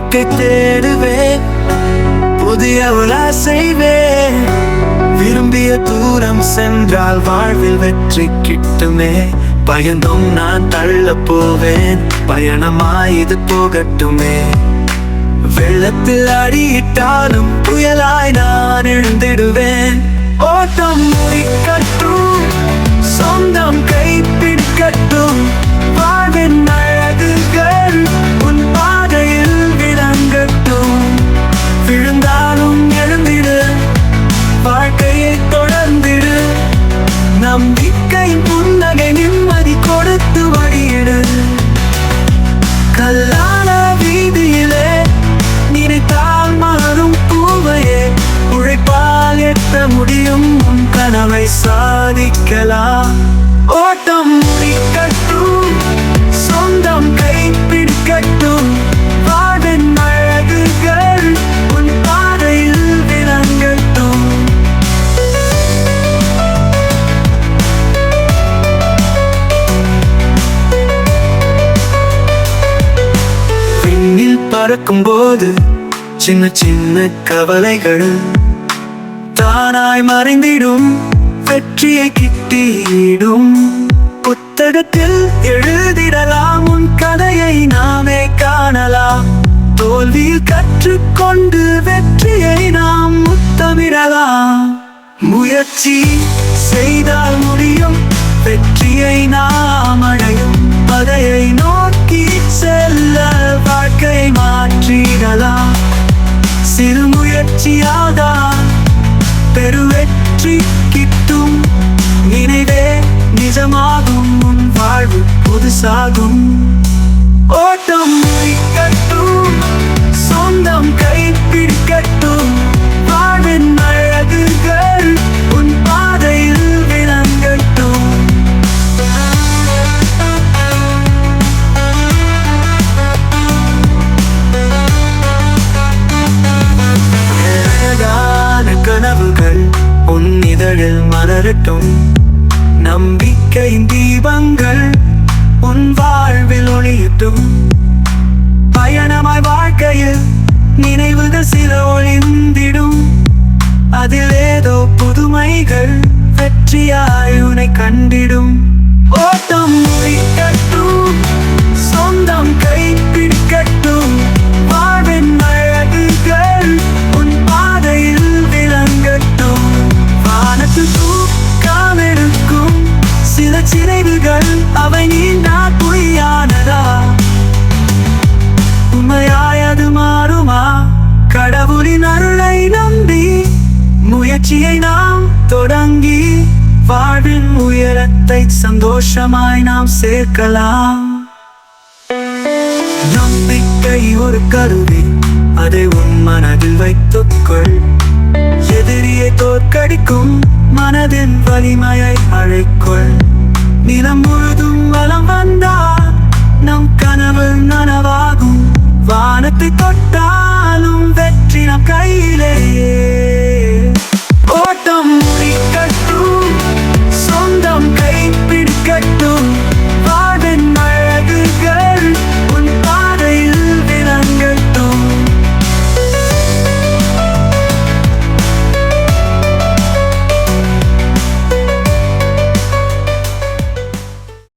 நம்பிக்கை தேடுவேன், புதிய செய்வேன். விரும்பிய தூரம் சென்றால் வாழ்வில் வெற்றி கிட்டுமே. பயந்தும் நான் தள்ள போவேன், பயணமாய் இது போகட்டுமே. வெள்ளத்தில் அடியிட்டாலும் புயலாய் நான் எழுந்திடுவேன். ஓட்டம் முடிக்கட்டும், சொந்தம் கைப்பிடிக்கட்டும். வாழ்வின் அழகுகள் உன் பாதையில் விளங்கட்டும். விழுந்தாலும் எழுந்திடு, வாழ்க்கையை தொடர்ந்திடு. நம்பிக்கையின் புன்னகை நிம்மதி கொடுத்து வழியிடு. கல்லான வீதியிலே நினைத்தால் மாறும் பூவையே, உழைப்பால் எட்ட முடியும் உன் கனவை சாதிக்கலாம். ஓட்டம் முடிக்கட்டும், சொந்தம் கைப்பிடிக்கட்டும். வாழ்வின் அழகுகள் உன் பாதையில் விளங்கட்டும். விண்ணில் பறக்கும் போது சின்ன சின்ன கவலைகள் தானாய் மறைந்திடும், வெற்றியை கிட்டிடும். புத்தகத்தில் எழுதிடலாம் உன் கதையை நாமே காணலாம். தோல்வியில் கற்றுக்கொண்டு வெற்றியை நாம் முத்தமிடலாம். முயற்சி செய்தால் முடியும், வெற்றியை நாம் அடையும். அதையை நோக்கி செல்ல வாழ்க்கையை மாற்றிடலாம். சிறு முயற்சியாதான் பெருவெற்றி கிட்டும். நினைவே நிஜமாகும், உன் வாழ்வு புதுசாகும். ஓட்டம் முடிக்கட்டும், சொந்தம் கைப்பிடிக்கட்டும். வாழ்வின் அழகுகள் உன் பாதையில் விளங்கட்டும். அழகான கனவுகள் உன் இதழில் மலரட்டும். நம்பிக்கையின் தீபங்கள் உன் வாழ்வில் ஒளியட்டும். பயணமாய் வாழ்க்கையில் நினைவுகள் சில ஒளிந்திடும். அதில் ஏதோ புதுமைகள் வெற்றியாய் உன்னை கண்டிடும். ஓட்டம் முடிக்கட்டும், சொந்தம் கைப்பிடிக்கட்டும். வாழ்வின் அழகுகள் உன் பாதையில் விளங்கட்டும். வானத்தில் தூக்காமிருக்கும் சில சிறைவுகள், அவை நீண்டா பொய்யானதா? உண்மையாய் அது மாறுமா? கடவுளின் அருளை நம்பி முயற்சியை நாம் தொடங்கி வாழ்வின் உயரத்தை சந்தோஷமாய் நாம் சேர்க்கலாம். நம்பிக்கை ஒரு கருவி, அதை உன் மனதில் வைத்துக்கொள். எதிரியை தோற்கடிக்கும் மனதின் வலிமையை அழைக்கொள். நிலம் முழுதும் வலம் வந்தால் நம் கனவு நனவாகும். வானத்தை தொட்டால்